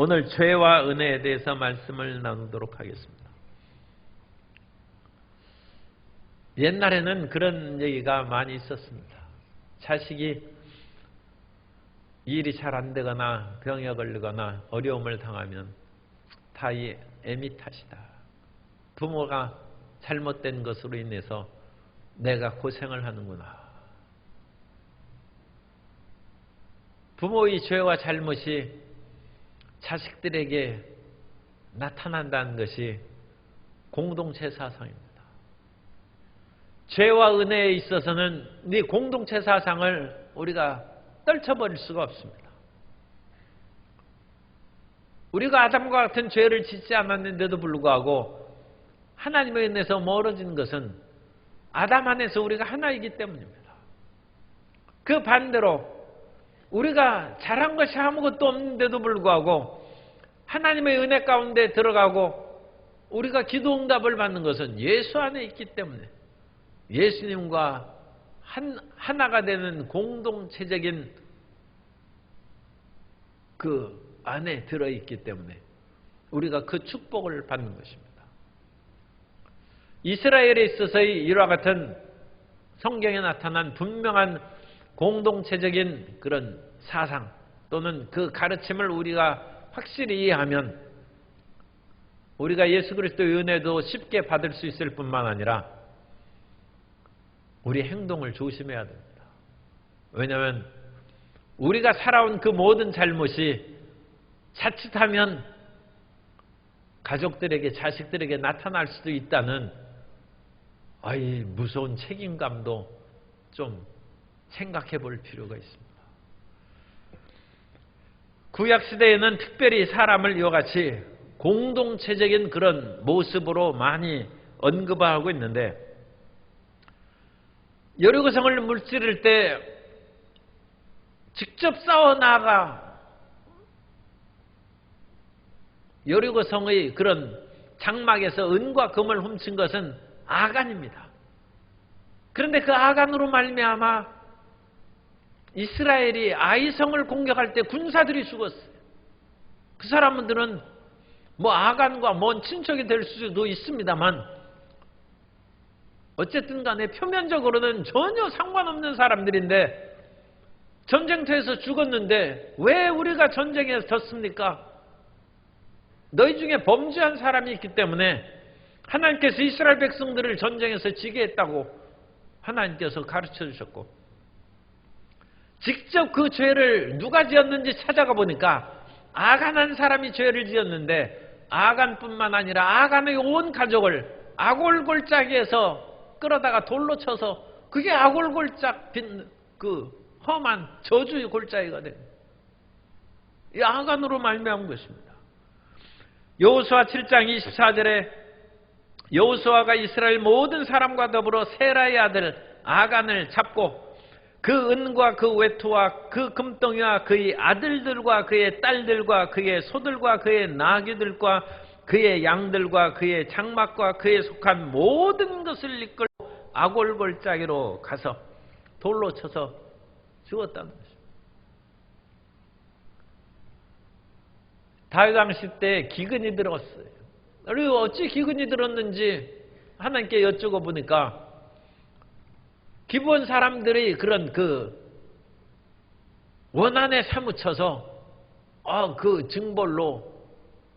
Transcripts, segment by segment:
오늘 죄와 은혜에 대해서 말씀을 나누도록 하겠습니다. 옛날에는 그런 얘기가 많이 있었습니다. 자식이 일이 잘 안 되거나 병에 걸리거나 어려움을 당하면 다 이 애미 탓이다. 부모가 잘못된 것으로 인해서 내가 고생을 하는구나. 부모의 죄와 잘못이 자식들에게 나타난다는 것이 공동체 사상입니다. 죄와 은혜에 있어서는 이 공동체 사상을 우리가 떨쳐버릴 수가 없습니다. 우리가 아담과 같은 죄를 짓지 않았는데도 불구하고 하나님의 은혜에서 멀어진 것은 아담 안에서 우리가 하나이기 때문입니다. 그 반대로 우리가 잘한 것이 아무것도 없는데도 불구하고 하나님의 은혜 가운데 들어가고 우리가 기도 응답을 받는 것은 예수 안에 있기 때문에 예수님과 하나가 되는 공동체적인 그 안에 들어있기 때문에 우리가 그 축복을 받는 것입니다. 이스라엘에 있어서의 이와 같은 성경에 나타난 분명한 공동체적인 그런 사상 또는 그 가르침을 우리가 확실히 이해하면 우리가 예수 그리스도의 은혜도 쉽게 받을 수 있을 뿐만 아니라 우리 행동을 조심해야 됩니다. 왜냐하면 우리가 살아온 그 모든 잘못이 자칫하면 가족들에게 자식들에게 나타날 수도 있다는 무서운 책임감도 좀 생각해 볼 필요가 있습니다. 구약시대에는 특별히 사람을 이와 같이 공동체적인 그런 모습으로 많이 언급하고 있는데 여리고성을 무찌를 때 직접 싸워나가 여리고성의 그런 장막에서 은과 금을 훔친 것은 아간입니다. 그런데 그 아간으로 말미암아 이스라엘이 아이성을 공격할 때 군사들이 죽었어요. 그 사람들은 뭐 아간과 먼 친척이 될 수도 있습니다만 어쨌든 간에 표면적으로는 전혀 상관없는 사람들인데 전쟁터에서 죽었는데 왜 우리가 전쟁에서 졌습니까? 너희 중에 범죄한 사람이 있기 때문에 하나님께서 이스라엘 백성들을 전쟁에서 지게 했다고 하나님께서 가르쳐 주셨고 직접 그 죄를 누가 지었는지 찾아가 보니까 아간한 사람이 죄를 지었는데 아간뿐만 아니라 아간의 온 가족을 아골골짜기에서 끌어다가 돌로 쳐서 그게 아골골짝 그 험한 저주의 골짜기가 됩니다. 이 아간으로 말미암은 것입니다. 여호수아 7장 24절에 여호수아가 이스라엘 모든 사람과 더불어 세라의 아들 아간을 잡고 그 은과 그 외투와 그 금덩이와 그의 아들들과 그의 딸들과 그의 소들과 그의 나귀들과 그의 양들과 그의 장막과 그에 속한 모든 것을 이끌고 아골골짜기로 가서 돌로 쳐서 죽었다는 것입니다. 다윗 왕시 때 기근이 들었어요. 그리고 어찌 기근이 들었는지 하나님께 여쭈고 보니까 기브온 사람들이 그런 그 원한에 사무쳐서 그 징벌로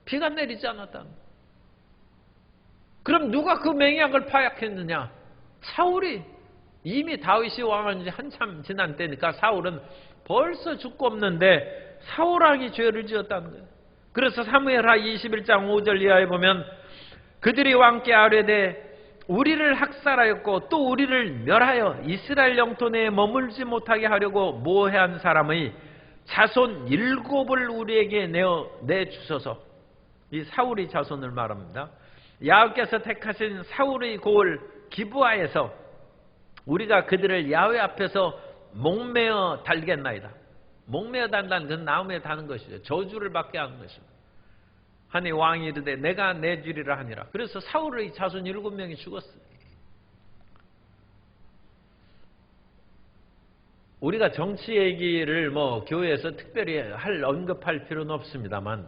비가 내리지 않았다는 거예요. 그럼 누가 그 맹약을 파악했느냐? 사울이 이미 다윗이 왕한 지 한참 지난 때니까 사울은 벌써 죽고 없는데 사울왕이 죄를 지었다는 거예요. 그래서 사무엘하 21장 5절 이하에 보면 그들이 왕께 아뢰되 우리를 학살하였고 또 우리를 멸하여 이스라엘 영토 내에 머물지 못하게 하려고 모해한 사람의 자손 7을 우리에게 내주소서. 이 사울의 자손을 말합니다. 야훼께서 택하신 사울의 고을 기브아에서 우리가 그들을 야훼 앞에서 목매어 달겠나이다. 목매어 단다는 것은 나무에 다는 것이죠. 저주를 받게 하는 것입니다. 하니 왕이 이르되 내가 내주리라 하니라. 그래서 사울의 자손 7명이 죽었어요. 우리가 정치 얘기를 교회에서 특별히 언급할 필요는 없습니다만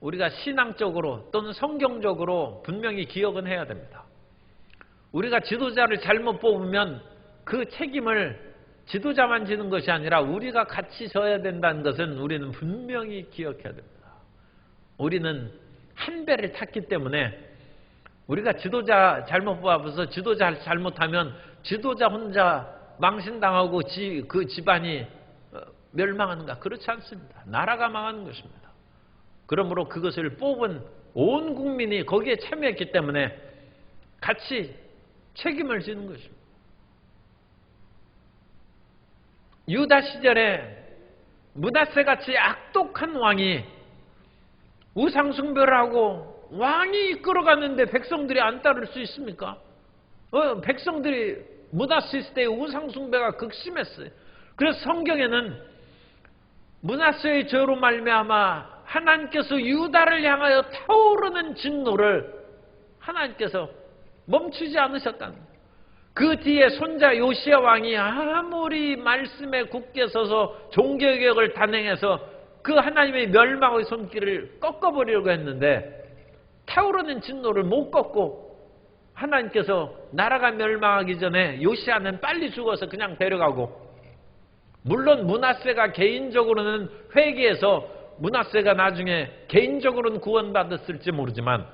우리가 신앙적으로 또는 성경적으로 분명히 기억은 해야 됩니다. 우리가 지도자를 잘못 뽑으면 그 책임을 지도자만 지는 것이 아니라 우리가 같이 져야 된다는 것은 우리는 분명히 기억해야 됩니다. 우리는 한 배를 탔기 때문에 우리가 지도자 잘못 뽑아서 지도자 잘못하면 지도자 혼자 망신당하고 그 집안이 멸망하는가? 그렇지 않습니다. 나라가 망하는 것입니다. 그러므로 그것을 뽑은 온 국민이 거기에 참여했기 때문에 같이 책임을 지는 것입니다. 유다 시절에 므낫세같이 악독한 왕이 우상숭배를 하고 왕이 이끌어갔는데 백성들이 안 따를 수 있습니까? 백성들이 므낫세 시대의 우상숭배가 극심했어요. 그래서 성경에는 므낫세의 죄로 말미암아 하나님께서 유다를 향하여 타오르는 진노를 하나님께서 멈추지 않으셨다는 거예요. 그 뒤에 손자 요시야 왕이 아무리 말씀에 굳게 서서 종교개혁을 단행해서 그 하나님의 멸망의 손길을 꺾어버리려고 했는데 타오르는 진노를 못 꺾고 하나님께서 나라가 멸망하기 전에 요시야는 빨리 죽어서 그냥 데려가고, 물론 므낫세가 개인적으로는 회개해서 므낫세가 나중에 개인적으로는 구원받았을지 모르지만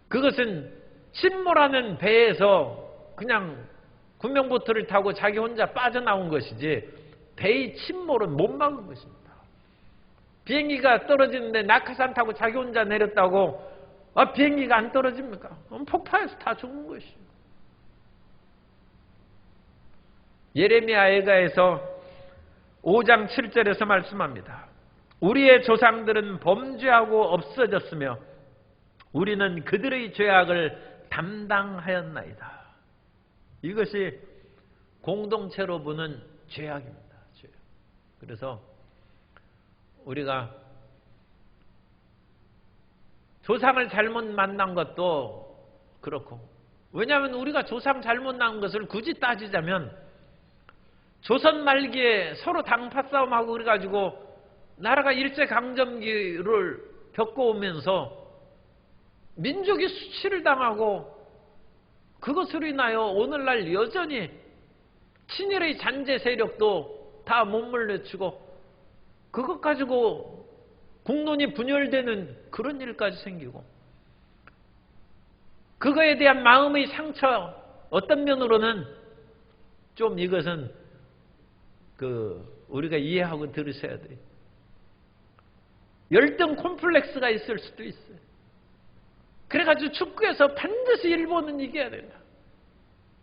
그것은 침몰하는 배에서 그냥 구명보트를 타고 자기 혼자 빠져나온 것이지 배의 침몰은 못 막은 것입니다. 비행기가 떨어지는데 낙하산 타고 자기 혼자 내렸다고 비행기가 안 떨어집니까? 폭파해서 다 죽는 것이죠. 예레미야 예가에서 5장 7절에서 말씀합니다. 우리의 조상들은 범죄하고 없어졌으며 우리는 그들의 죄악을 담당하였나이다. 이것이 공동체로 보는 죄악입니다. 죄악. 그래서 우리가 조상을 잘못 만난 것도 그렇고, 왜냐하면 우리가 조상 잘못 낳은 것을 굳이 따지자면 조선 말기에 서로 당파 싸움하고 그래가지고 나라가 일제강점기를 겪어오면서 민족이 수치를 당하고 그것으로 인하여 오늘날 여전히 친일의 잔재 세력도 다 못물려치고 그것 가지고 국론이 분열되는 그런 일까지 생기고, 그거에 대한 마음의 상처, 어떤 면으로는 좀 이것은 우리가 이해하고 들으셔야 돼요. 열등 콤플렉스가 있을 수도 있어요. 그래가지고 축구에서 반드시 일본은 이겨야 된다.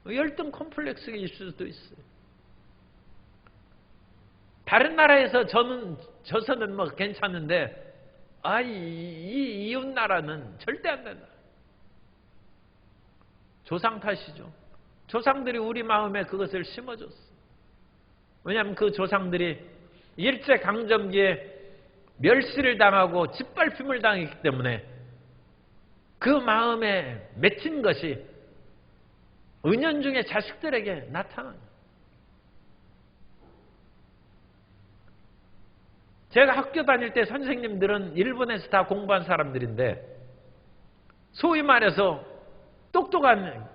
열등 콤플렉스가 있을 수도 있어요. 다른 나라에서 저서는 뭐 괜찮은데 이 이웃 나라는 절대 안 된다. 조상 탓이죠. 조상들이 우리 마음에 그것을 심어줬어. 왜냐하면 그 조상들이 일제강점기에 멸시를 당하고 짓밟힘을 당했기 때문에 그 마음에 맺힌 것이 은연중에 자식들에게 나타나요. 제가 학교 다닐 때 선생님들은 일본에서 다 공부한 사람들인데 소위 말해서 똑똑한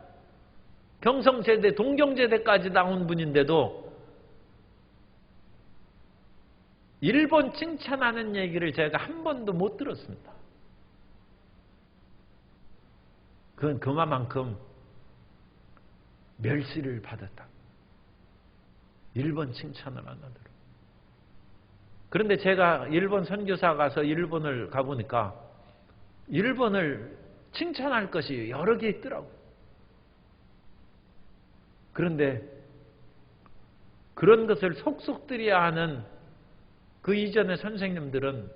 경성제대, 동경제대까지 나온 분인데도 일본 칭찬하는 얘기를 제가 한 번도 못 들었습니다. 그건 그만큼 멸시를 받았다. 일본 칭찬을 안 하더라고요. 그런데 제가 일본 선교사 가서 일본을 가보니까 일본을 칭찬할 것이 여러 개 있더라고요. 그런데 그런 것을 속속들여야 하는 그 이전의 선생님들은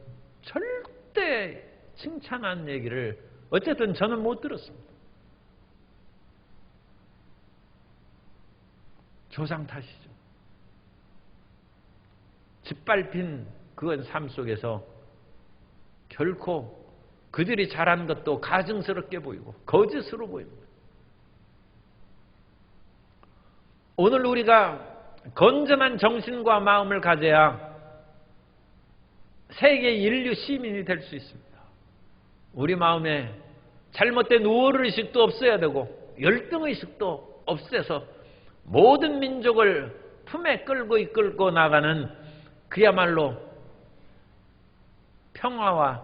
절대 칭찬한 얘기를 어쨌든 저는 못 들었습니다. 조상 탓이죠. 짓밟힌 그건 삶 속에서 결코 그들이 잘한 것도 가증스럽게 보이고 거짓으로 보입니다. 오늘 우리가 건전한 정신과 마음을 가져야 세계 인류 시민이 될 수 있습니다. 우리 마음에 잘못된 우월의식도 없어야 되고 열등의식도 없애서 모든 민족을 품에 끌고 이끌고 나가는 그야말로 평화와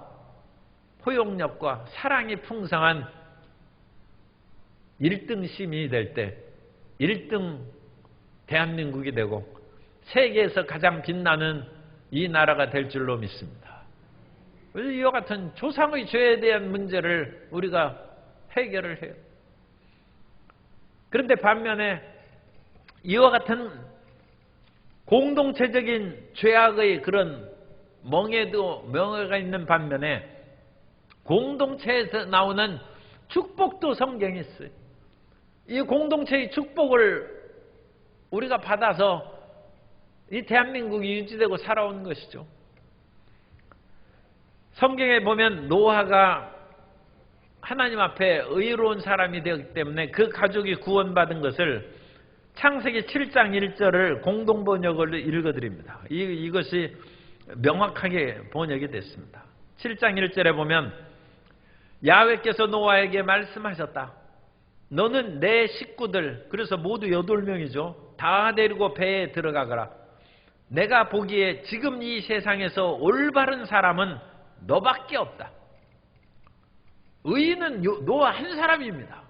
포용력과 사랑이 풍성한 1등 시민이 될 때 1등 대한민국이 되고 세계에서 가장 빛나는 이 나라가 될 줄로 믿습니다. 이와 같은 조상의 죄에 대한 문제를 우리가 해결을 해요. 그런데 반면에 이와 같은 공동체적인 죄악의 그런 명예가 있는 반면에 공동체에서 나오는 축복도 성경에 있어요. 이 공동체의 축복을 우리가 받아서 이 대한민국이 유지되고 살아온 것이죠. 성경에 보면 노아가 하나님 앞에 의로운 사람이 되었기 때문에 그 가족이 구원받은 것을 창세기 7장 1절을 공동번역을 읽어드립니다. 이것이 명확하게 번역이 됐습니다. 7장 1절에 보면 야훼께서 노아에게 말씀하셨다. 너는 내 식구들, 그래서 모두 8명이죠. 다 데리고 배에 들어가거라. 내가 보기에 지금 이 세상에서 올바른 사람은 너밖에 없다. 의인은 노아 한 사람입니다.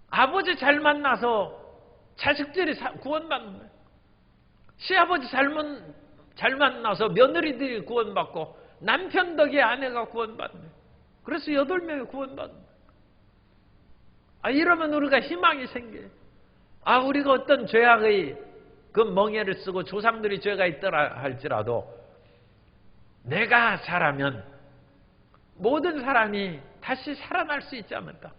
아버지 잘 만나서 자식들이 구원받는 거예요. 시아버지 잘 만나서 며느리들이 구원받고 남편 덕에 아내가 구원받는 거예요. 그래서 8명이 구원받는 거예요. 이러면 우리가 희망이 생겨요. 우리가 어떤 죄악의 그 멍에를 쓰고 조상들이 죄가 있더라 할지라도 내가 잘하면 모든 사람이 다시 살아날 수 있지 않을까.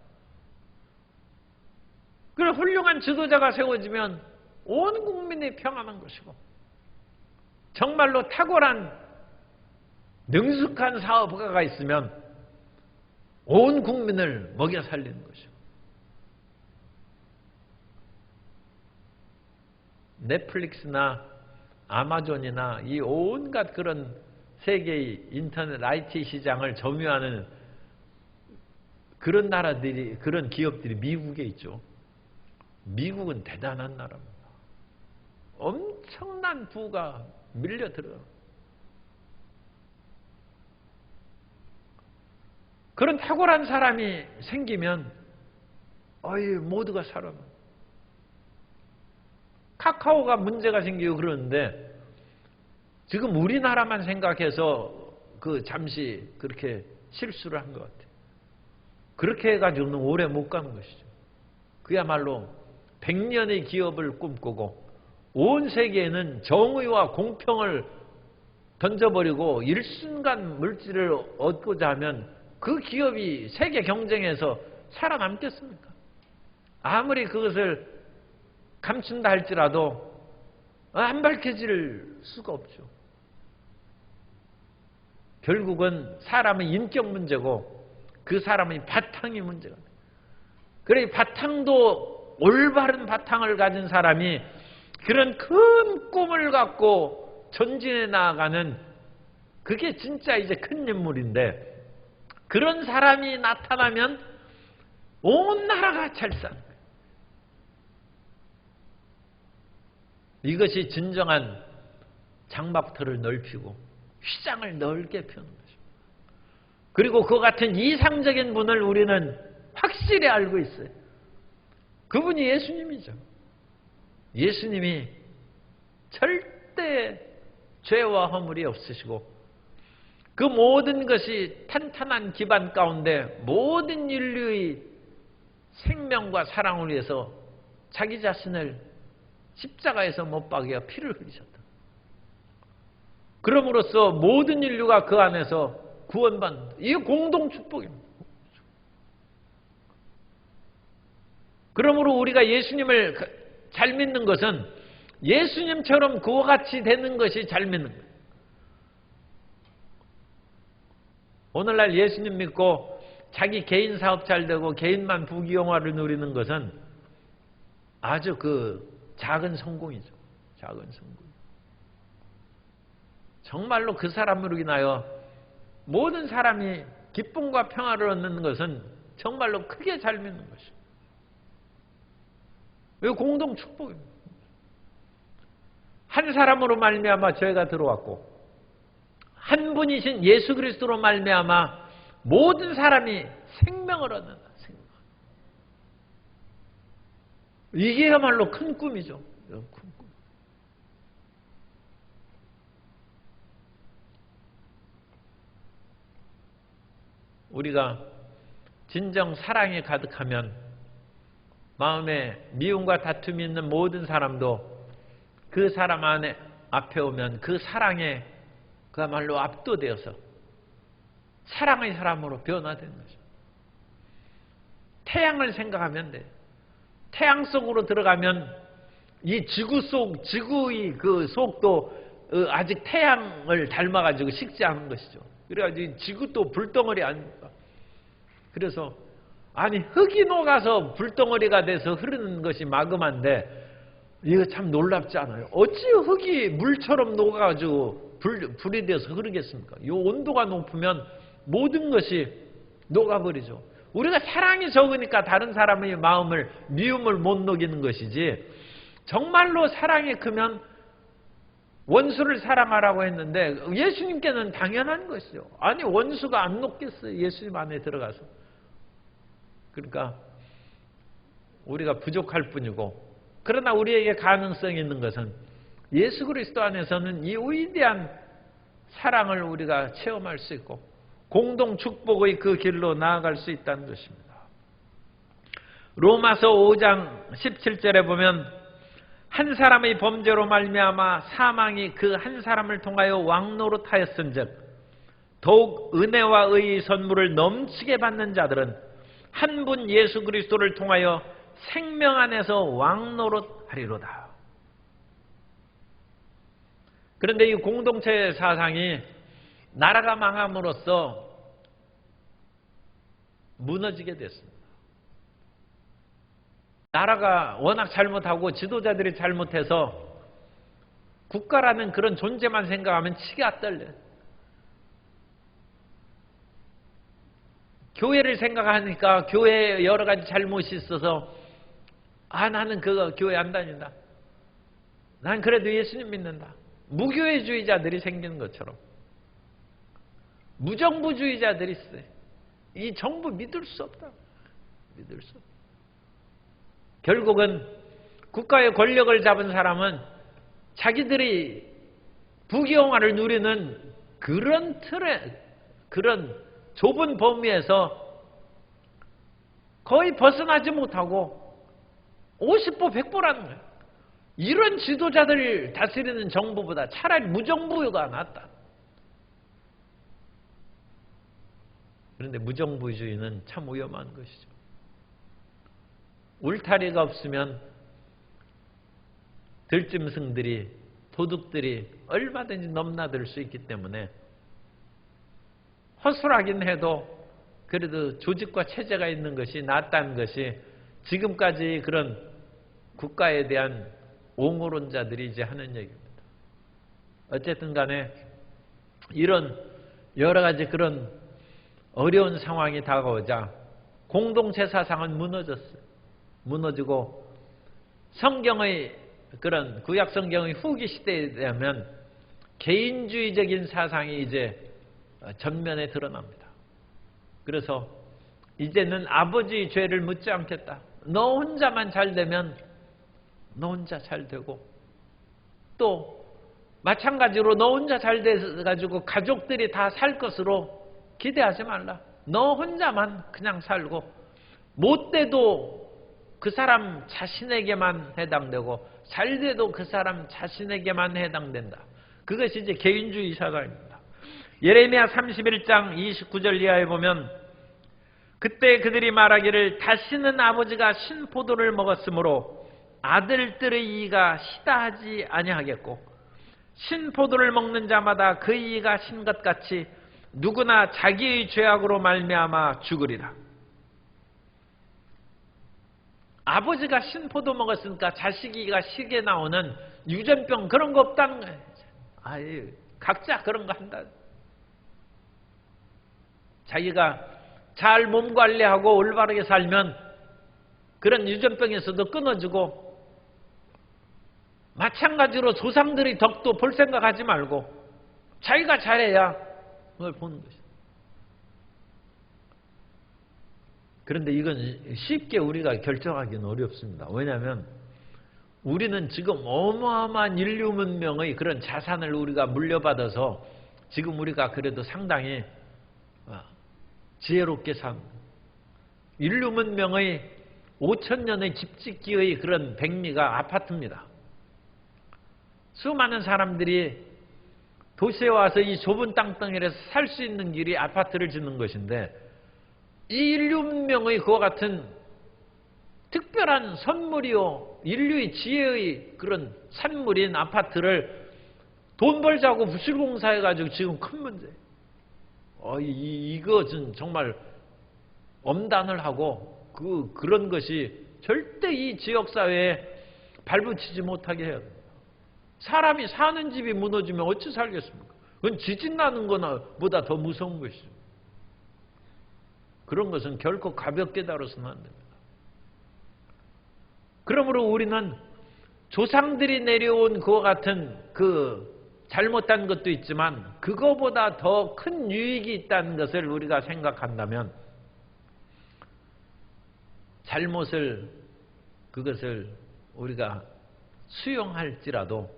그리고 훌륭한 지도자가 세워지면 온 국민이 평안한 것이고 정말로 탁월한 능숙한 사업가가 있으면 온 국민을 먹여 살리는 것이고 넷플릭스나 아마존이나 이 온갖 그런 세계의 인터넷 IT 시장을 점유하는 그런 나라들이, 그런 기업들이 미국에 있죠. 미국은 대단한 나라입니다. 엄청난 부가 밀려 들어요. 그런 탁월한 사람이 생기면 모두가 살아나. 카카오가 문제가 생기고 그러는데 지금 우리나라만 생각해서 잠시 그렇게 실수를 한 것 같아요. 그렇게 해가지고는 오래 못 가는 것이죠. 그야말로 100년의 기업을 꿈꾸고 온 세계에는 정의와 공평을 던져버리고 일순간 물질을 얻고자 하면 그 기업이 세계 경쟁에서 살아남겠습니까? 아무리 그것을 감춘다 할지라도 안 밝혀질 수가 없죠. 결국은 사람의 인격 문제고 그 사람의 바탕이 문제가 돼요. 그래 바탕도 올바른 바탕을 가진 사람이 그런 큰 꿈을 갖고 전진해 나아가는 그게 진짜 이제 큰 인물인데 그런 사람이 나타나면 온 나라가 잘 사는 거예요. 이것이 진정한 장막터를 넓히고 휘장을 넓게 펴는 것입니다. 그리고 그 같은 이상적인 분을 우리는 확실히 알고 있어요. 그분이 예수님이죠. 예수님이 절대 죄와 허물이 없으시고 그 모든 것이 탄탄한 기반 가운데 모든 인류의 생명과 사랑을 위해서 자기 자신을 십자가에서 못 박여 피를 흘리셨다. 그럼으로써 모든 인류가 그 안에서 구원받는다. 이게 공동 축복입니다. 그러므로 우리가 예수님을 잘 믿는 것은 예수님처럼 그와 같이 되는 것이 잘 믿는 거예요. 오늘날 예수님 믿고 자기 개인 사업 잘 되고 개인만 부귀영화를 누리는 것은 아주 작은 성공이죠. 작은 성공. 정말로 그 사람으로 인하여 모든 사람이 기쁨과 평화를 얻는 것은 정말로 크게 잘 믿는 것이죠. 이 공동 축복입니다. 한 사람으로 말미암아 죄가 들어왔고 한 분이신 예수 그리스도로 말미암아 모든 사람이 생명을 얻는다. 생명. 이게야말로 큰 꿈이죠. 큰 꿈. 우리가 진정 사랑이 가득하면 마음에 미움과 다툼이 있는 모든 사람도 그 사람 앞에 오면 그 사랑에 그야말로 압도되어서 사랑의 사람으로 변화되는 거죠. 태양을 생각하면 돼. 태양 속으로 들어가면 이 지구의 그 속도 아직 태양을 닮아가지고 식지 않은 것이죠. 그래가지고 지구도 불덩어리 아닙니까? 그래서 아니 흙이 녹아서 불덩어리가 돼서 흐르는 것이 마그마인데 이거 참 놀랍지 않아요? 어찌 흙이 물처럼 녹아가지고 불이 되어서 흐르겠습니까? 이 온도가 높으면 모든 것이 녹아버리죠. 우리가 사랑이 적으니까 다른 사람의 마음을 미움을 못 녹이는 것이지 정말로 사랑이 크면 원수를 사랑하라고 했는데 예수님께는 당연한 것이죠. 아니 원수가 안 녹겠어요. 예수님 안에 들어가서. 그러니까 우리가 부족할 뿐이고 그러나 우리에게 가능성이 있는 것은 예수 그리스도 안에서는 이 위대한 사랑을 우리가 체험할 수 있고 공동 축복의 그 길로 나아갈 수 있다는 것입니다. 로마서 5장 17절에 보면 한 사람의 범죄로 말미암아 사망이 그 한 사람을 통하여 왕노릇하였은즉 더욱 은혜와 의의 선물을 넘치게 받는 자들은 한 분 예수 그리스도를 통하여 생명 안에서 왕노릇하리로다. 그런데 이 공동체 사상이 나라가 망함으로써 무너지게 됐습니다. 나라가 워낙 잘못하고 지도자들이 잘못해서 국가라는 그런 존재만 생각하면 치가 떨려요. 교회를 생각하니까 교회에 여러 가지 잘못이 있어서 나는 그거 교회 안 다닌다. 난 그래도 예수님 믿는다. 무교회주의자들이 생기는 것처럼 무정부주의자들이 있어요. 이 정부 믿을 수 없다. 믿을 수 없다. 결국은 국가의 권력을 잡은 사람은 자기들이 부귀영화를 누리는 그런 틀에 그런 좁은 범위에서 거의 벗어나지 못하고 50보 100보라는 거예요. 이런 지도자들을 다스리는 정부보다 차라리 무정부가 낫다. 그런데 무정부주의는 참 위험한 것이죠. 울타리가 없으면 들짐승들이 도둑들이 얼마든지 넘나들 수 있기 때문에 허술하긴 해도 그래도 조직과 체제가 있는 것이 낫다는 것이 지금까지 그런 국가에 대한 옹호론자들이 이제 하는 얘기입니다. 어쨌든 간에 이런 여러 가지 그런 어려운 상황이 다가오자 공동체 사상은 무너졌어요. 무너지고 성경의 그런 구약 성경의 후기 시대에 되면 개인주의적인 사상이 이제 전면에 드러납니다. 그래서 이제는 아버지의 죄를 묻지 않겠다. 너 혼자만 잘 되면 너 혼자 잘 되고 또 마찬가지로 너 혼자 잘 돼가지고 가족들이 다 살 것으로 기대하지 말라. 너 혼자만 그냥 살고 못 돼도 그 사람 자신에게만 해당되고 잘 돼도 그 사람 자신에게만 해당된다. 그것이 이제 개인주의 사상입니다. 예레미야 31장 29절 이하에 보면 그때 그들이 말하기를 다시는 아버지가 신포도를 먹었으므로 아들들의 이가 시다 하지 아니하겠고 신포도를 먹는 자마다 그 이가 신 것 같이 누구나 자기의 죄악으로 말미암아 죽으리라. 아버지가 신포도 먹었으니까 자식이가 시게 나오는 유전병 그런 거 없다는 거예요. 각자 그런 거 한다. 자기가 잘 몸 관리하고 올바르게 살면 그런 유전병에서도 끊어지고, 마찬가지로 조상들의 덕도 볼 생각하지 말고 자기가 잘해야 그걸 보는 것이죠. 그런데 이건 쉽게 우리가 결정하기는 어렵습니다. 왜냐하면 우리는 지금 어마어마한 인류 문명의 그런 자산을 우리가 물려받아서 지금 우리가 그래도 상당히 지혜롭게 삽니다. 인류 문명의 5,000년의 집짓기의 그런 백미가 아파트입니다. 수많은 사람들이 도시에 와서 이 좁은 땅덩이에서 살 수 있는 길이 아파트를 짓는 것인데, 이 인류 문명의 그와 같은 특별한 선물이요, 인류의 지혜의 그런 산물인 아파트를 돈 벌자고 부실공사해가지고 지금 큰 문제. 이것은 정말 엄단을 하고 그런 것이 절대 이 지역사회에 발붙이지 못하게 해야 됩니다. 사람이 사는 집이 무너지면 어찌 살겠습니까? 그건 지진 나는 거나 보다 더 무서운 것이죠. 그런 것은 결코 가볍게 다뤄서는 안 됩니다. 그러므로 우리는 조상들이 내려온 그와 같은 그 잘못한 것도 있지만 그거보다 더 큰 유익이 있다는 것을 우리가 생각한다면, 그것을 우리가 수용할지라도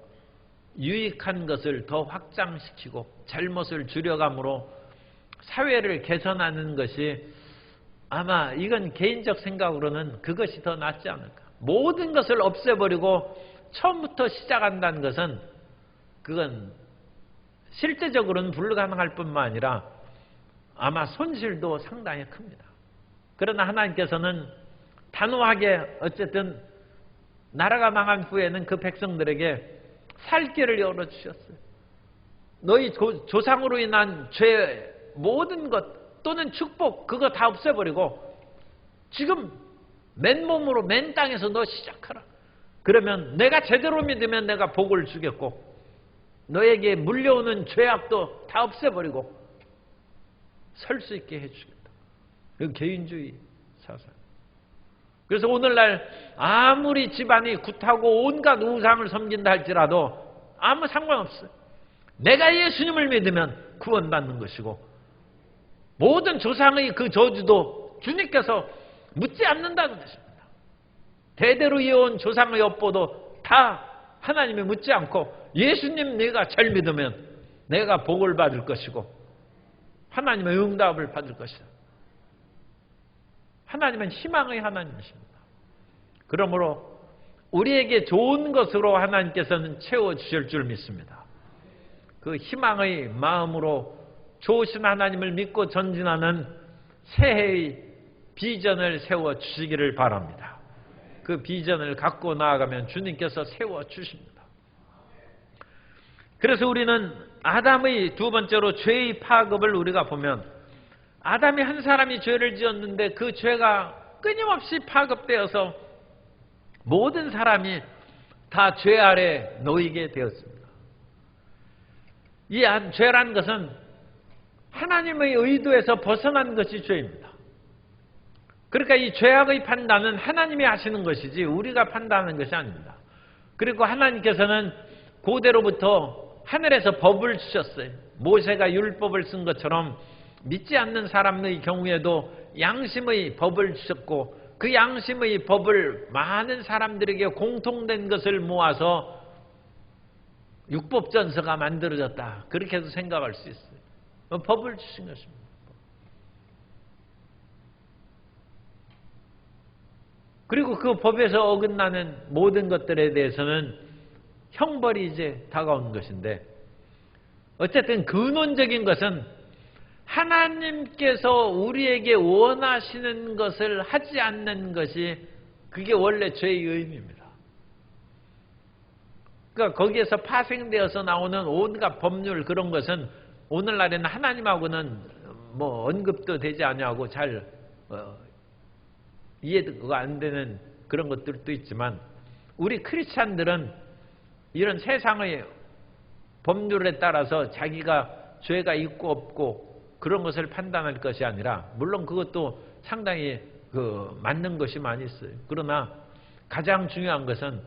유익한 것을 더 확장시키고 잘못을 줄여감으로 사회를 개선하는 것이, 아마 이건 개인적 생각으로는 그것이 더 낫지 않을까. 모든 것을 없애버리고 처음부터 시작한다는 것은 그건 실제적으로는 불가능할 뿐만 아니라 아마 손실도 상당히 큽니다. 그러나 하나님께서는 단호하게 어쨌든 나라가 망한 후에는 그 백성들에게 살 길을 열어주셨어요. 너희 조상으로 인한 죄 모든 것 또는 축복 그거 다 없애버리고 지금 맨몸으로 맨 땅에서 너 시작하라. 그러면 내가 제대로 믿으면 내가 복을 주겠고 너에게 물려오는 죄악도 다 없애버리고 설 수 있게 해주겠다. 이건 개인주의 사상. 그래서 오늘날 아무리 집안이 굿하고 온갖 우상을 섬긴다 할지라도 아무 상관없어요. 내가 예수님을 믿으면 구원받는 것이고 모든 조상의 그 저주도 주님께서 묻지 않는다는 것입니다. 대대로 이어온 조상의 업보도 다 하나님이 묻지 않고 예수님 네가 잘 믿으면 내가 복을 받을 것이고 하나님의 응답을 받을 것이다. 하나님은 희망의 하나님이십니다. 그러므로 우리에게 좋은 것으로 하나님께서는 채워주실 줄 믿습니다. 그 희망의 마음으로 좋으신 하나님을 믿고 전진하는 새해의 비전을 세워주시기를 바랍니다. 그 비전을 갖고 나아가면 주님께서 세워주십니다. 그래서 우리는 아담의 두 번째로 죄의 파급을 우리가 보면 아담이 한 사람이 죄를 지었는데 그 죄가 끊임없이 파급되어서 모든 사람이 다 죄 아래 놓이게 되었습니다. 이 죄란 것은 하나님의 의도에서 벗어난 것이 죄입니다. 그러니까 이 죄악의 판단은 하나님이 하시는 것이지 우리가 판단하는 것이 아닙니다. 그리고 하나님께서는 고대로부터 하늘에서 법을 주셨어요. 모세가 율법을 쓴 것처럼 믿지 않는 사람의 경우에도 양심의 법을 주셨고 그 양심의 법을 많은 사람들에게 공통된 것을 모아서 율법전서가 만들어졌다. 그렇게 해서 생각할 수 있어요. 법을 주신 것입니다. 그리고 그 법에서 어긋나는 모든 것들에 대해서는 형벌이 이제 다가오는 것인데 어쨌든 근원적인 것은 하나님께서 우리에게 원하시는 것을 하지 않는 것이 그게 원래 죄의 의미입니다. 그러니까 거기에서 파생되어서 나오는 온갖 법률 그런 것은 오늘날에는 하나님하고는 뭐 언급도 되지 않냐고 잘 이해가 안 되는 그런 것들도 있지만 우리 크리스찬들은 이런 세상의 법률에 따라서 자기가 죄가 있고 없고 그런 것을 판단할 것이 아니라, 물론 그것도 상당히 맞는 것이 많이 있어요. 그러나 가장 중요한 것은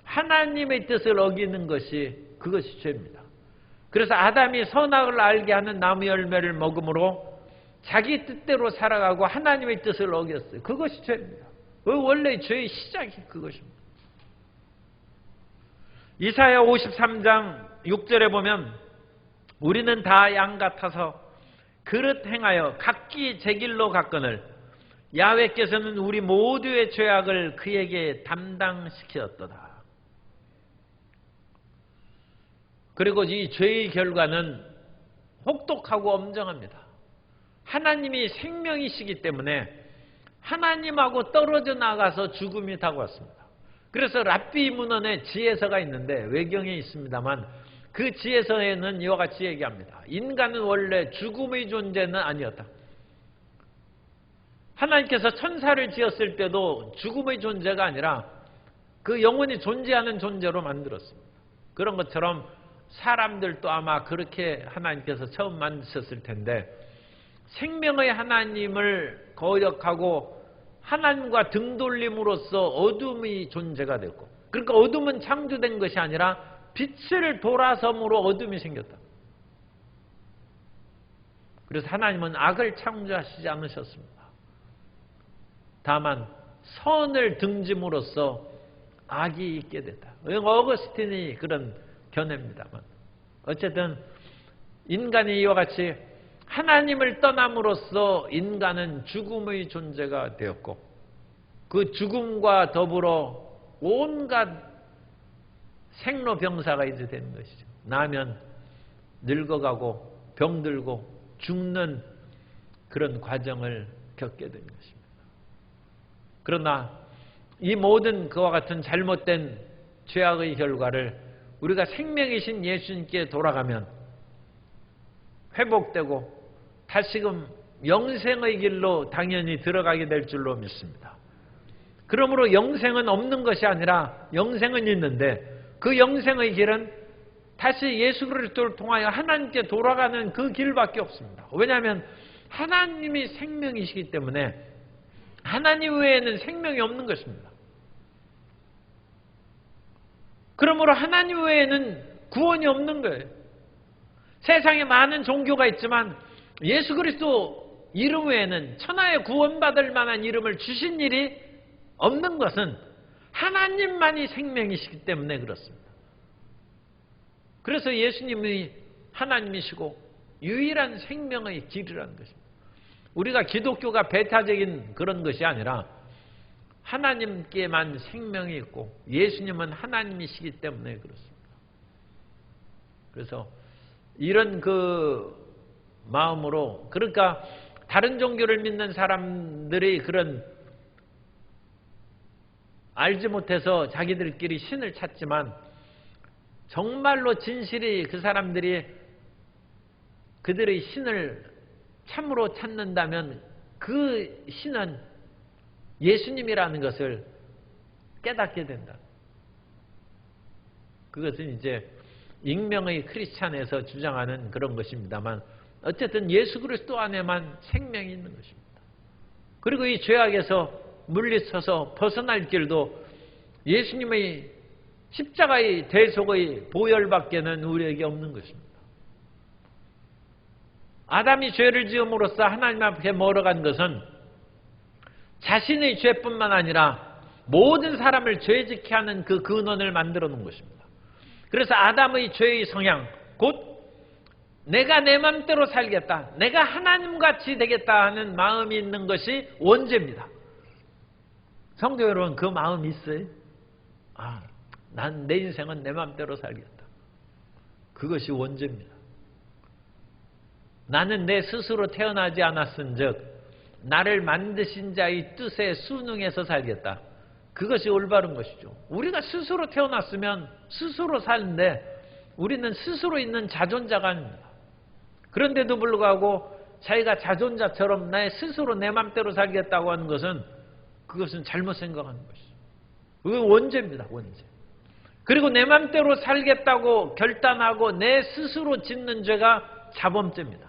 하나님의 뜻을 어기는 그것이 죄입니다. 그래서 아담이 선악을 알게 하는 나무 열매를 먹음으로 자기 뜻대로 살아가고 하나님의 뜻을 어겼어요. 그것이 죄입니다. 원래 죄의 시작이 그것입니다. 이사야 53장 6절에 보면 우리는 다 양 같아서 그릇 행하여 각기 제 길로 갔거늘 야훼께서는 우리 모두의 죄악을 그에게 담당시켰도다. 그리고 이 죄의 결과는 혹독하고 엄정합니다. 하나님이 생명이시기 때문에 하나님하고 떨어져 나가서 죽음이 다가왔습니다. 그래서 랍비 문헌에 지혜서가 있는데 외경에 있습니다만 그 지혜서에는 이와 같이 얘기합니다. 인간은 원래 죽음의 존재는 아니었다. 하나님께서 천사를 지었을 때도 죽음의 존재가 아니라 그 영원히 존재하는 존재로 만들었습니다. 그런 것처럼 사람들도 아마 그렇게 하나님께서 처음 만드셨을 텐데 생명의 하나님을 거역하고 하나님과 등돌림으로써 어둠의 존재가 됐고, 그러니까 어둠은 창조된 것이 아니라 빛을 돌아섬으로 어둠이 생겼다. 그래서 하나님은 악을 창조하시지 않으셨습니다. 다만 선을 등짐으로써 악이 있게 됐다. 어거스틴이 그런 견해입니다만 어쨌든 인간이 이와 같이 하나님을 떠남으로써 인간은 죽음의 존재가 되었고 그 죽음과 더불어 온갖 생로병사가 이제 되는 것이죠. 나면 늙어가고 병들고 죽는 그런 과정을 겪게 되는 것입니다. 그러나 이 모든 그와 같은 잘못된 죄악의 결과를 우리가 생명이신 예수님께 돌아가면 회복되고 다시금 영생의 길로 당연히 들어가게 될 줄로 믿습니다. 그러므로 영생은 없는 것이 아니라 영생은 있는데 그 영생의 길은 다시 예수 그리스도를 통하여 하나님께 돌아가는 그 길밖에 없습니다. 왜냐하면 하나님이 생명이시기 때문에 하나님 외에는 생명이 없는 것입니다. 그러므로 하나님 외에는 구원이 없는 거예요. 세상에 많은 종교가 있지만 예수 그리스도 이름 외에는 천하에 구원받을 만한 이름을 주신 일이 없는 것은 하나님만이 생명이시기 때문에 그렇습니다. 그래서 예수님이 하나님이시고 유일한 생명의 길이라는 것입니다. 우리가 기독교가 배타적인 그런 것이 아니라 하나님께만 생명이 있고 예수님은 하나님이시기 때문에 그렇습니다. 그래서 이런 마음으로, 그러니까 다른 종교를 믿는 사람들이 그런 알지 못해서 자기들끼리 신을 찾지만 정말로 진실이 그 사람들이 그들의 신을 참으로 찾는다면 그 신은 예수님이라는 것을 깨닫게 된다. 그것은 이제 익명의 크리스찬에서 주장하는 그런 것입니다만 어쨌든 예수 그리스도 안에만 생명이 있는 것입니다. 그리고 이 죄악에서 물리쳐서 벗어날 길도 예수님의 십자가의 대속의 보혈밖에는 우리에게 없는 것입니다. 아담이 죄를 지음으로써 하나님 앞에 멀어간 것은 자신의 죄뿐만 아니라 모든 사람을 죄짓게 하는 그 근원을 만들어 놓은 것입니다. 그래서 아담의 죄의 성향, 곧 내가 내 맘대로 살겠다, 내가 하나님같이 되겠다 하는 마음이 있는 것이 원죄입니다. 성도 여러분, 그 마음이 있어요? 난 내 인생은 내 맘대로 살겠다. 그것이 원죄입니다. 나는 내 스스로 태어나지 않았은즉 나를 만드신 자의 뜻에 순응해서 살겠다. 그것이 올바른 것이죠. 우리가 스스로 태어났으면 스스로 사는데 우리는 스스로 있는 자존자가 아닙니다. 그런데도 불구하고 자기가 자존자처럼 나의 스스로 내 맘대로 살겠다고 하는 것은 그것은 잘못 생각하는 것이죠. 그건 원죄입니다. 원죄. 그리고 내 맘대로 살겠다고 결단하고 내 스스로 짓는 죄가 자범죄입니다.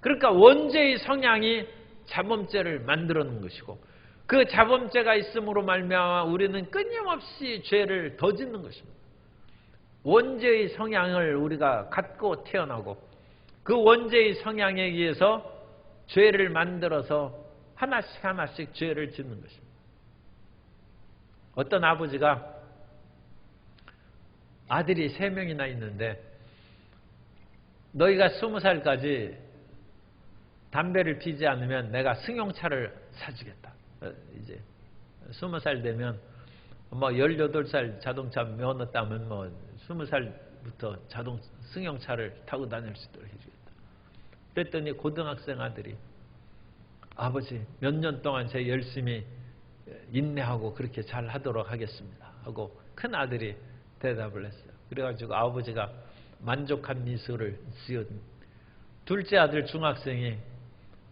그러니까 원죄의 성향이 자범죄를 만들어 놓은 것이고 그 자범죄가 있음으로 말미암아 우리는 끊임없이 죄를 더 짓는 것입니다. 원죄의 성향을 우리가 갖고 태어나고 그 원죄의 성향에 의해서 죄를 만들어서 하나씩 하나씩 죄를 짓는 것입니다. 어떤 아버지가 아들이 3명이나 있는데 너희가 20살까지 담배를 피지 않으면 내가 승용차를 사주겠다. 이제 20살 되면 18살 자동차 면허 따면 20살부터 승용차를 타고 다닐 수 있도록 해주겠다. 그랬더니 고등학생 아들이 아버지 몇 년 동안 제가 열심히 인내하고 그렇게 잘 하도록 하겠습니다 하고 큰 아들이 대답을 했어요. 그래가지고 아버지가 만족한 미소를 지은 둘째 아들 중학생이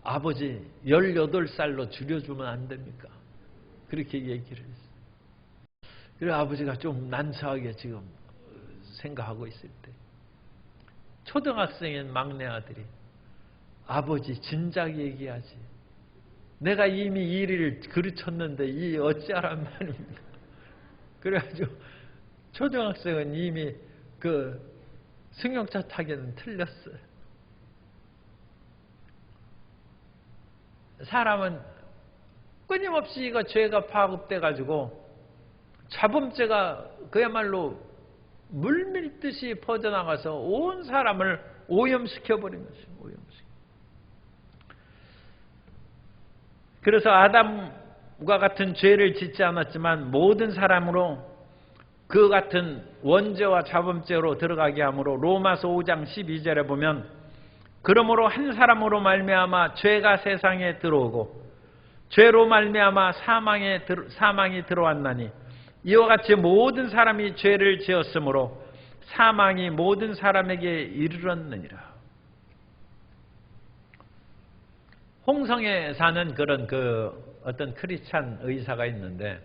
아버지 18살로 줄여주면 안 됩니까? 그렇게 얘기를 했어요. 그래서 아버지가 좀 난처하게 지금 생각하고 있을 때 초등학생인 막내 아들이 아버지 진작 얘기하지. 내가 이미 일을 그르쳤는데 이 어찌하란 말입니까? 그래가지고 초등학생은 이미 그 승용차 타기는 틀렸어요. 사람은 끊임없이 이거 죄가 파급돼 가지고 자범죄가 그야말로 물밀듯이 퍼져나가서 온 사람을 오염시켜버린 것입니다. 오염시켜. 그래서 아담과 같은 죄를 짓지 않았지만 모든 사람으로 그 같은 원죄와 자범죄로 들어가게 하므로 로마서 5장 12절에 보면 그러므로 한 사람으로 말미암아 죄가 세상에 들어오고 죄로 말미암아 사망이 들어왔나니 이와 같이 모든 사람이 죄를 지었으므로 사망이 모든 사람에게 이르렀느니라. 홍성에 사는 그런 어떤 크리스찬 의사가 있는데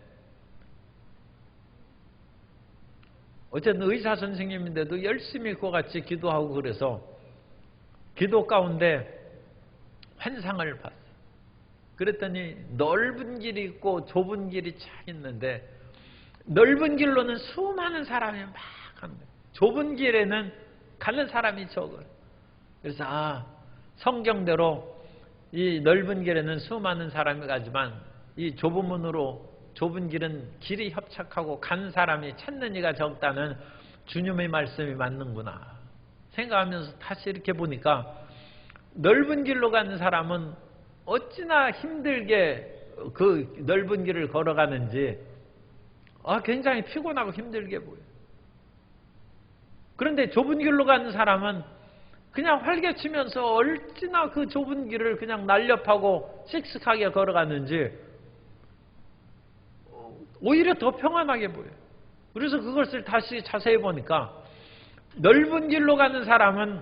어쨌든 의사 선생님인데도 열심히 그와 같이 기도하고 그래서 기도 가운데 환상을 봤어요. 그랬더니 넓은 길이 있고 좁은 길이 쫙 있는데 넓은 길로는 수많은 사람이 막 갑니다. 좁은 길에는 가는 사람이 적어요. 그래서 성경대로 이 넓은 길에는 수많은 사람이 가지만 이 좁은 문으로 좁은 길은 길이 협착하고 간 사람이 찾는 이가 적다는 주님의 말씀이 맞는구나 생각하면서 다시 이렇게 보니까 넓은 길로 가는 사람은 어찌나 힘들게 그 넓은 길을 걸어가는지 굉장히 피곤하고 힘들게 보여요. 그런데 좁은 길로 가는 사람은 그냥 활개치면서 얼찌나 그 좁은 길을 그냥 날렵하고 씩씩하게 걸어가는지 오히려 더 평안하게 보여요. 그래서 그것을 다시 자세히 보니까 넓은 길로 가는 사람은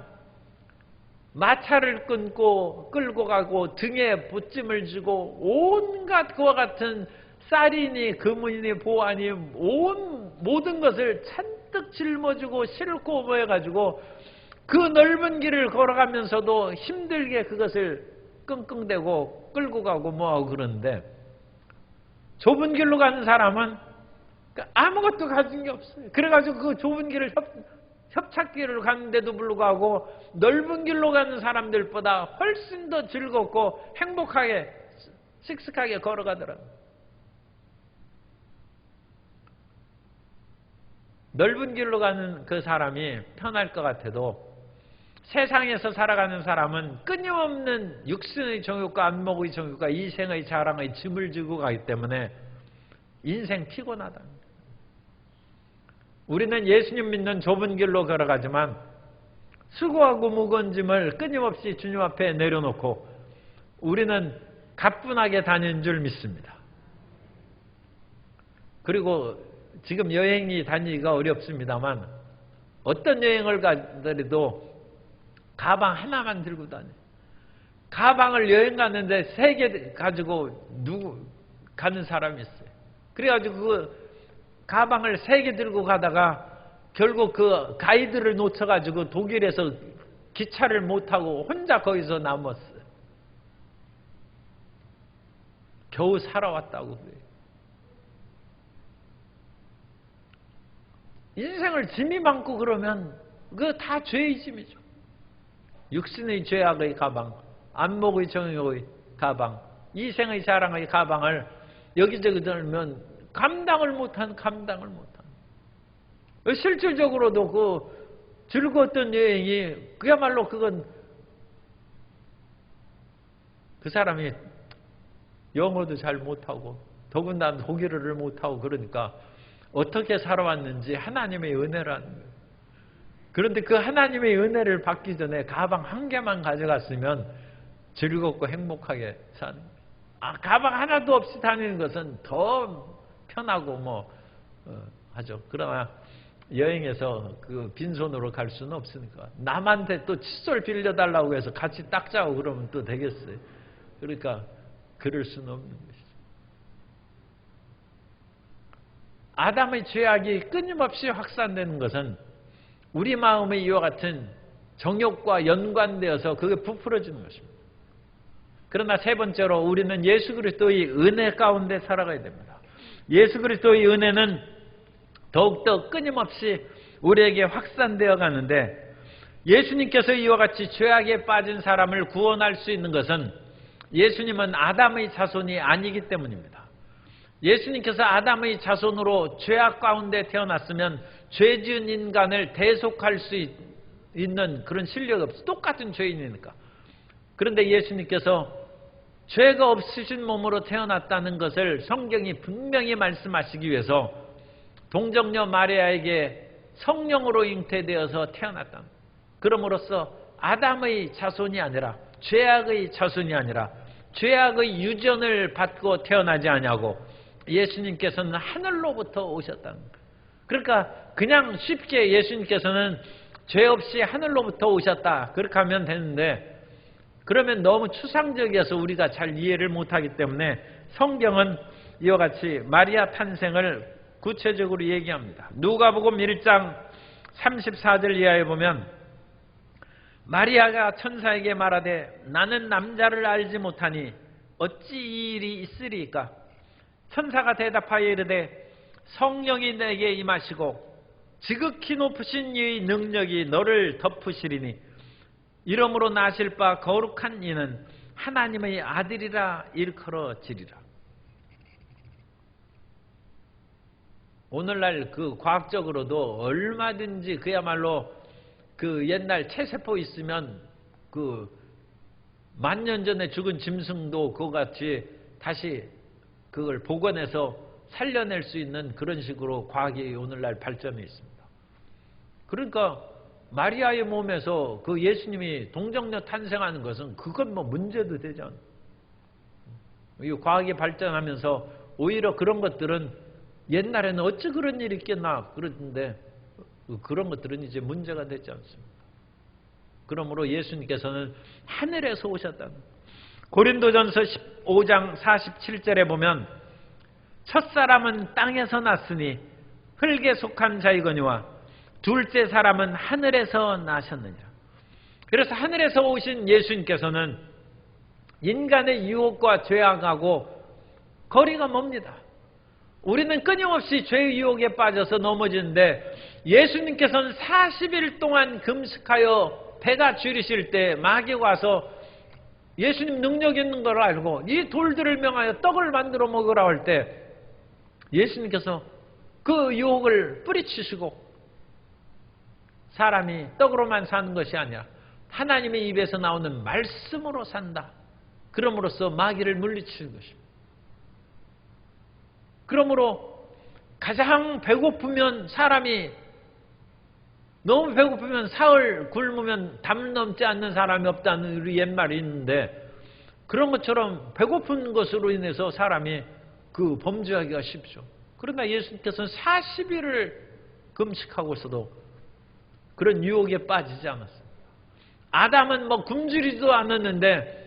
마차를 끌고 가고 등에 보찜을 지고 온갖 그와 같은 쌀이니 금이니 보아니 모든 것을 잔뜩 짊어지고 싣고 모여가지고 그 넓은 길을 걸어가면서도 힘들게 그것을 끙끙대고 끌고 가고 뭐하고 그러는데 좁은 길로 가는 사람은 아무것도 가진 게 없어요. 그래가지고 그 좁은 길을 협착길을 가는데도 불구하고 넓은 길로 가는 사람들보다 훨씬 더 즐겁고 행복하게 씩씩하게 걸어가더라고요. 넓은 길로 가는 그 사람이 편할 것 같아도 세상에서 살아가는 사람은 끊임없는 육신의 정욕과 안목의 정욕과 이생의 자랑의 짐을 지고 가기 때문에 인생 피곤하다. 우리는 예수님 믿는 좁은 길로 걸어가지만 수고하고 무거운 짐을 끊임없이 주님 앞에 내려놓고 우리는 가뿐하게 다니는 줄 믿습니다. 그리고 지금 여행이 다니기가 어렵습니다만 어떤 여행을 가더라도 가방 하나만 들고 다녀요. 가방을 여행 갔는데 3개 가지고 가는 사람이 있어요. 그래가지고 그 가방을 3개 들고 가다가 결국 그 가이드를 놓쳐가지고 독일에서 기차를 못 타고 혼자 거기서 남았어요. 겨우 살아왔다고 그래요. 인생을 짐이 많고 그러면 그거 다 죄의 짐이죠. 육신의 죄악의 가방, 안목의 정욕의 가방, 이생의 자랑의 가방을 여기저기 들면 감당을 못한. 실질적으로도 그 즐거웠던 여행이 그야말로 그건 그 사람이 영어도 잘 못하고 더군다나 독일어를 못하고 그러니까 어떻게 살아왔는지 하나님의 은혜라는 거예요. 그런데 그 하나님의 은혜를 받기 전에 가방 한 개만 가져갔으면 즐겁고 행복하게 사는 거예요. 가방 하나도 없이 다니는 것은 더 편하고 하죠. 그러나 여행에서 그 빈손으로 갈 수는 없으니까 남한테 또 칫솔 빌려달라고 해서 같이 닦자고 그러면 또 되겠어요. 그러니까 그럴 수는 없는 것이죠. 아담의 죄악이 끊임없이 확산되는 것은 우리 마음의 이와 같은 정욕과 연관되어서 그게 부풀어지는 것입니다. 그러나 세 번째로 우리는 예수 그리스도의 은혜 가운데 살아가야 됩니다. 예수 그리스도의 은혜는 더욱더 끊임없이 우리에게 확산되어 가는데 예수님께서 이와 같이 죄악에 빠진 사람을 구원할 수 있는 것은 예수님은 아담의 자손이 아니기 때문입니다. 예수님께서 아담의 자손으로 죄악 가운데 태어났으면 죄 지은 인간을 대속할 수 있는 그런 실력이 없어요. 똑같은 죄인이니까. 그런데 예수님께서 죄가 없으신 몸으로 태어났다는 것을 성경이 분명히 말씀하시기 위해서 동정녀 마리아에게 성령으로 잉태되어서 태어났다. 그럼으로써 아담의 자손이 아니라 죄악의 자손이 아니라 죄악의 유전을 받고 태어나지 아니하고 예수님께서는 하늘로부터 오셨다는 거예요. 그러니까 그냥 쉽게 예수님께서는 죄 없이 하늘로부터 오셨다 그렇게 하면 되는데 그러면 너무 추상적이어서 우리가 잘 이해를 못하기 때문에 성경은 이와 같이 마리아 탄생을 구체적으로 얘기합니다. 누가복음 1장 34절 이하에 보면 마리아가 천사에게 말하되 나는 남자를 알지 못하니 어찌 이 일이 있으리까? 천사가 대답하여 이르되 성령이 내게 임하시고 지극히 높으신 이의 능력이 너를 덮으시리니 이러므로 나실 바 거룩한 이는 하나님의 아들이라 일컬어지리라. 오늘날 그 과학적으로도 얼마든지 그야말로 그 옛날 체세포 있으면 그 만년 전에 죽은 짐승도 그거 같이 다시 그걸 복원해서 살려낼 수 있는 그런 식으로 과학이 오늘날 발전해 있습니다. 그러니까 마리아의 몸에서 그 예수님이 동정녀 탄생하는 것은 그건 문제도 되지 않아요. 이 과학이 발전하면서 오히려 그런 것들은 옛날에는 어찌 그런 일이 있겠나 그러던데 그런 것들은 이제 문제가 되지 않습니다. 그러므로 예수님께서는 하늘에서 오셨다는 거예요. 고린도전서 15장 47절에 보면 첫사람은 땅에서 났으니 흙에 속한 자이거니와 둘째 사람은 하늘에서 나셨느니라. 그래서 하늘에서 오신 예수님께서는 인간의 유혹과 죄악하고 거리가 멉니다. 우리는 끊임없이 죄의 유혹에 빠져서 넘어지는데 예수님께서는 40일 동안 금식하여 배가 줄이실 때 마귀가 와서 예수님 능력 있는 걸 알고 이 돌들을 명하여 떡을 만들어 먹으라고 할 때 예수님께서 그 유혹을 뿌리치시고 사람이 떡으로만 사는 것이 아니라 하나님의 입에서 나오는 말씀으로 산다. 그럼으로써 마귀를 물리치는 것입니다. 그러므로 가장 배고프면 사람이 너무 배고프면 사흘 굶으면 담 넘지 않는 사람이 없다는 우리 옛말이 있는데 그런 것처럼 배고픈 것으로 인해서 사람이 그 범죄하기가 쉽죠. 그러나 예수님께서는 40일을 금식하고서도 그런 유혹에 빠지지 않았습니다. 아담은 굶주리지도 않았는데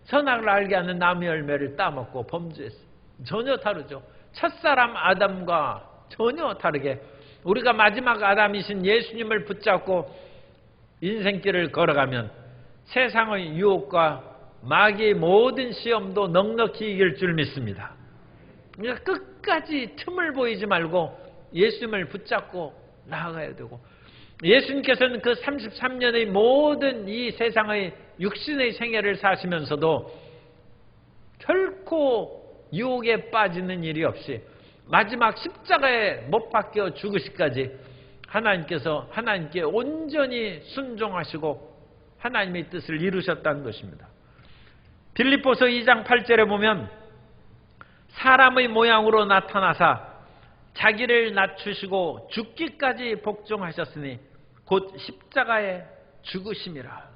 선악을 알게 하는 나무 열매를 따먹고 범죄했어요. 전혀 다르죠. 첫사람 아담과 전혀 다르게 우리가 마지막 아담이신 예수님을 붙잡고 인생길을 걸어가면 세상의 유혹과 마귀의 모든 시험도 넉넉히 이길 줄 믿습니다. 그러니까 끝까지 틈을 보이지 말고 예수님을 붙잡고 나아가야 되고, 예수님께서는 그 33년의 모든 이 세상의 육신의 생애를 사시면서도 결코 유혹에 빠지는 일이 없이 마지막 십자가에 못 박혀 죽으시기까지 하나님께 온전히 순종하시고 하나님의 뜻을 이루셨다는 것입니다. 빌립보서 2장 8절에 보면 사람의 모양으로 나타나사 자기를 낮추시고 죽기까지 복종하셨으니 곧 십자가에 죽으심이라.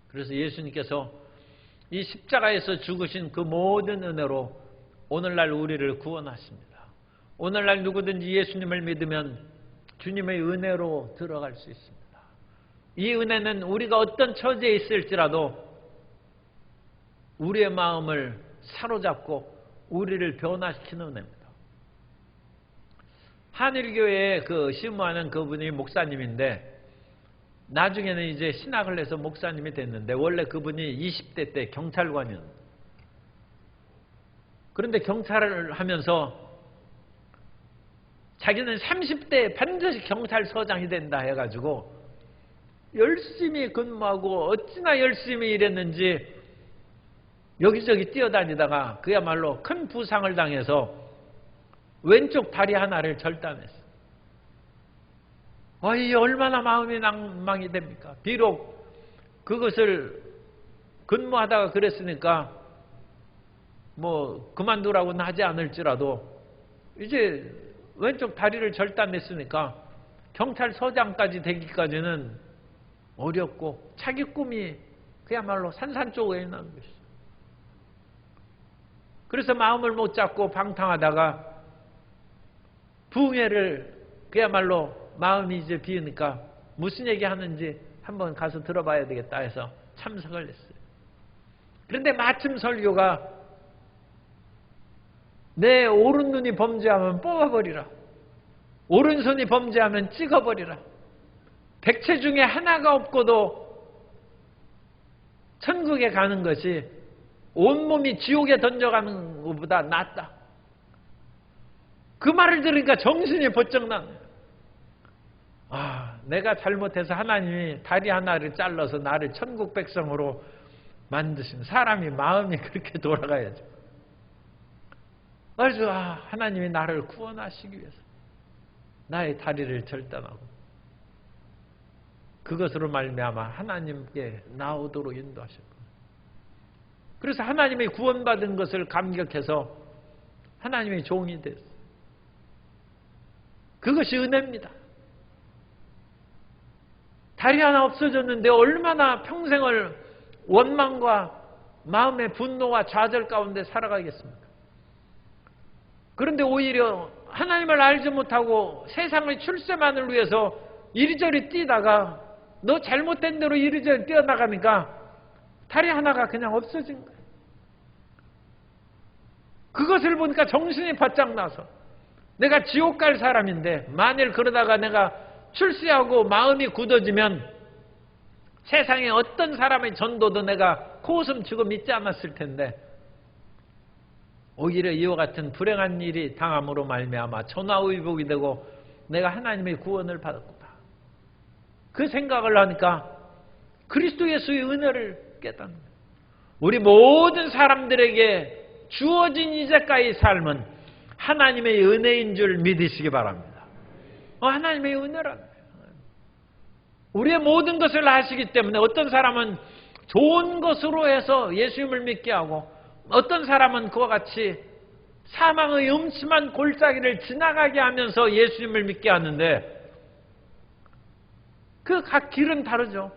그래서 예수님께서 이 십자가에서 죽으신 그 모든 은혜로 오늘날 우리를 구원하십니다. 오늘날 누구든지 예수님을 믿으면 주님의 은혜로 들어갈 수 있습니다. 이 은혜는 우리가 어떤 처지에 있을지라도 우리의 마음을 사로잡고 우리를 변화시키는 은혜입니다. 한일교회에 심무하는 그분이 목사님인데 나중에는 이제 신학을 해서 목사님이 됐는데 원래 그분이 20대 때 경찰관이었는데, 그런데 경찰을 하면서 자기는 30대에 반드시 경찰서장이 된다 해가지고 열심히 근무하고 어찌나 열심히 일했는지 여기저기 뛰어다니다가 그야말로 큰 부상을 당해서 왼쪽 다리 하나를 절단했어요. 이 얼마나 마음이 낭망이 됩니까? 비록 그것을 근무하다가 그랬으니까 그만두라고는 하지 않을지라도 이제 왼쪽 다리를 절단했으니까 경찰서장까지 되기까지는 어렵고 자기 꿈이 그야말로 산산조각에 나는 것이죠. 그래서 마음을 못 잡고 방탕하다가 부흥회를 그야말로 마음이 이제 비으니까 무슨 얘기 하는지 한번 가서 들어봐야 되겠다 해서 참석을 했어요. 그런데 마침 설교가 내 오른눈이 범죄하면 뽑아버리라, 오른손이 범죄하면 찍어버리라, 백체 중에 하나가 없고도 천국에 가는 것이 온몸이 지옥에 던져가는 것보다 낫다. 그 말을 들으니까 정신이 번쩍 나네요. 내가 잘못해서 하나님이 다리 하나를 잘라서 나를 천국 백성으로 만드신, 사람이 마음이 그렇게 돌아가야죠. 그래서 하나님이 나를 구원하시기 위해서 나의 다리를 절단하고 그것으로 말미암아 하나님께 나오도록 인도하셨고, 그래서 하나님의 구원받은 것을 감격해서 하나님의 종이 됐어요. 그것이 은혜입니다. 다리 하나 없어졌는데 얼마나 평생을 원망과 마음의 분노와 좌절 가운데 살아가겠습니까? 그런데 오히려 하나님을 알지 못하고 세상의 출세만을 위해서 이리저리 뛰다가 너 잘못된 대로 이리저리 뛰어나가니까 다리 하나가 그냥 없어진 거예요. 그것을 보니까 정신이 바짝 나서 내가 지옥 갈 사람인데 만일 그러다가 내가 출세하고 마음이 굳어지면 세상에 어떤 사람의 전도도 내가 코웃음 치고 믿지 않았을 텐데 오히려 이와 같은 불행한 일이 당함으로 말미암아 전화위복이 되고 내가 하나님의 구원을 받았구나. 그 생각을 하니까 그리스도 예수의 은혜를 깨닫는 거예요. 우리 모든 사람들에게 주어진 이제까지의 삶은 하나님의 은혜인 줄 믿으시기 바랍니다. 하나님의 은혜라는 거예요. 우리의 모든 것을 아시기 때문에 어떤 사람은 좋은 것으로 해서 예수님을 믿게 하고 어떤 사람은 그와 같이 사망의 음침한 골짜기를 지나가게 하면서 예수님을 믿게 하는데 그 각 길은 다르죠.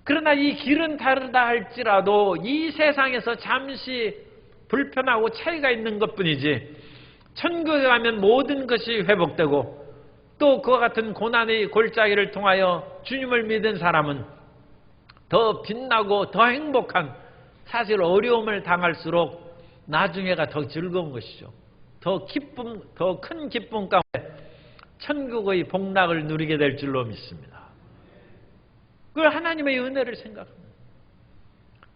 그러나 이 길은 다르다 할지라도 이 세상에서 잠시 불편하고 차이가 있는 것뿐이지 천국에 가면 모든 것이 회복되고 또 그와 같은 고난의 골짜기를 통하여 주님을 믿은 사람은 더 빛나고 더 행복한, 사실 어려움을 당할수록 나중에가 더 즐거운 것이죠. 더 큰 기쁨 가운데 천국의 복락을 누리게 될 줄로 믿습니다. 그걸 하나님의 은혜를 생각합니다.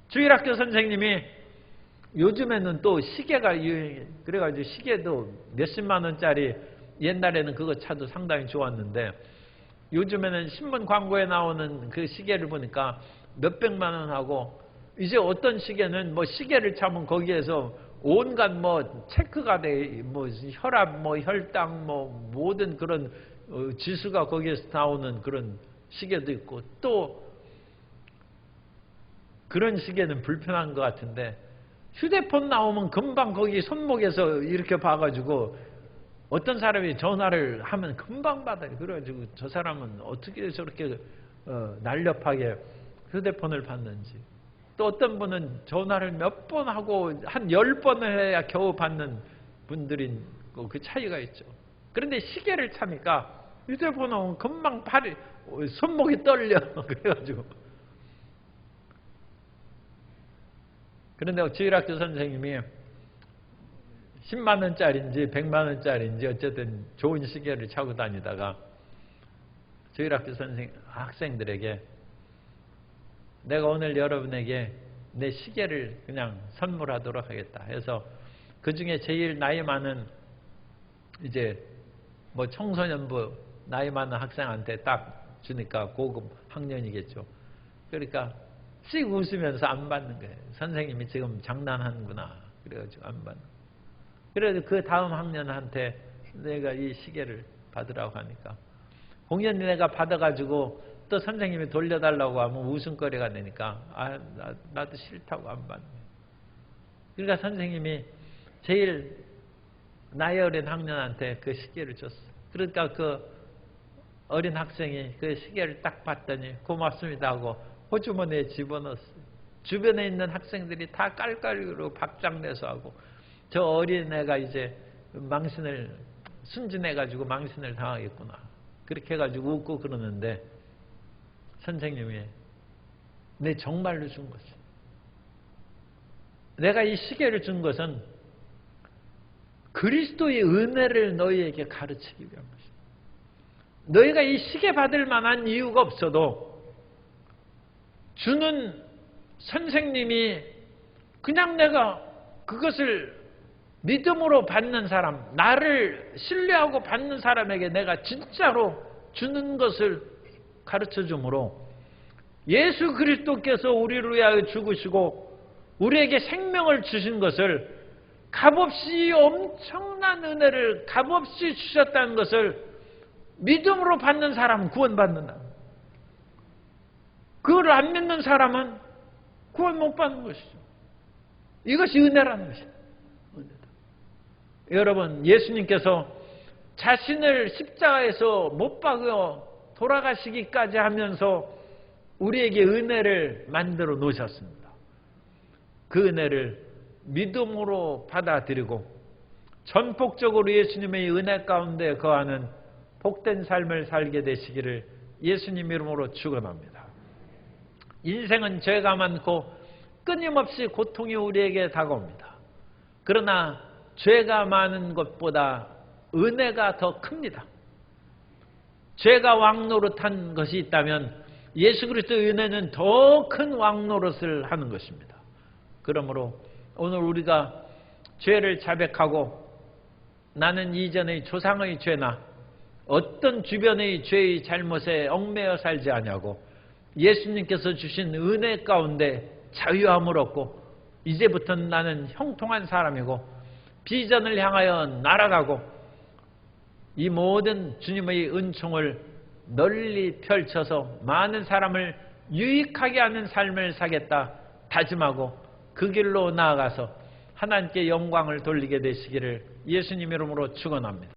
주일학교 선생님이 요즘에는 또 시계가 유행해. 그래가지고 시계도 몇십만 원짜리, 옛날에는 그거 차도 상당히 좋았는데 요즘에는 신문 광고에 나오는 그 시계를 보니까 몇백만 원 하고, 이제 어떤 시계는 뭐 시계를 차면 거기에서 온갖 뭐 체크가 돼, 뭐 혈압, 뭐 혈당, 뭐 모든 그런 지수가 거기에서 나오는 그런 시계도 있고, 또 그런 시계는 불편한 것 같은데 휴대폰 나오면 금방 거기 손목에서 이렇게 봐가지고 어떤 사람이 전화를 하면 금방 받아요. 그래가지고 저 사람은 어떻게 저렇게 날렵하게 휴대폰을 받는지. 또 어떤 분은 전화를 몇 번 하고 한 10번을 해야 겨우 받는 분들인 그 차이가 있죠. 그런데 시계를 차니까 휴대폰 오면 금방 손목이 떨려. 그래가지고. 그런데 주일학교 선생님이 10만 원짜리인지 100만 원짜리인지 어쨌든 좋은 시계를 차고 다니다가 주일학교 학생들에게 내가 오늘 여러분에게 내 시계를 그냥 선물하도록 하겠다 해서 그 중에 제일 나이 많은 이제 뭐 청소년부 나이 많은 학생한테 딱 주니까 고급 학년이겠죠. 그러니까 씩 웃으면서 안 받는 거예요. 선생님이 지금 장난하는구나. 그래가지고 안 받는. 그래도 그 다음 학년한테 내가 이 시계를 받으라고 하니까 공연히 내가 받아가지고 또 선생님이 돌려달라고 하면 웃음거리가 되니까 나도 싫다고 안 받는 거예요. 그러니까 선생님이 제일 나이 어린 학년한테 그 시계를 줬어요. 그러니까 그 어린 학생이 그 시계를 딱 봤더니 고맙습니다 하고 호주머니에 집어넣었어요. 주변에 있는 학생들이 다 깔깔이로 박장내서 하고 저 어린애가 이제 순진해가지고 망신을 당하겠구나. 그렇게 해가지고 웃고 그러는데 선생님이 내 정말로 준 거지. 내가 이 시계를 준 것은 그리스도의 은혜를 너희에게 가르치기 위한 것이다. 너희가 이 시계 받을 만한 이유가 없어도 주는 선생님이 그냥 내가 그것을 믿음으로 받는 사람, 나를 신뢰하고 받는 사람에게 내가 진짜로 주는 것을 가르쳐 주므로 예수 그리스도께서 우리를 위하여 죽으시고 우리에게 생명을 주신 것을 값없이 엄청난 은혜를 값없이 주셨다는 것을 믿음으로 받는 사람은 구원받는다. 그걸 안 믿는 사람은 구원 못 받는 것이죠. 이것이 은혜라는 것이다. 은혜다. 여러분, 예수님께서 자신을 십자가에서 못 박여 돌아가시기까지 하면서 우리에게 은혜를 만들어 놓으셨습니다. 그 은혜를 믿음으로 받아들이고 전폭적으로 예수님의 은혜 가운데 거하는 복된 삶을 살게 되시기를 예수님 이름으로 축원합니다. 인생은 죄가 많고 끊임없이 고통이 우리에게 다가옵니다. 그러나 죄가 많은 것보다 은혜가 더 큽니다. 죄가 왕노릇한 것이 있다면 예수 그리스도의 은혜는 더 큰 왕노릇을 하는 것입니다. 그러므로 오늘 우리가 죄를 자백하고 나는 이전의 조상의 죄나 어떤 주변의 죄의 잘못에 얽매여 살지 않냐고 예수님께서 주신 은혜 가운데 자유함을 얻고 이제부터는 나는 형통한 사람이고 비전을 향하여 날아가고 이 모든 주님의 은총을 널리 펼쳐서 많은 사람을 유익하게 하는 삶을 사겠다 다짐하고 그 길로 나아가서 하나님께 영광을 돌리게 되시기를 예수님 이름으로 축원합니다.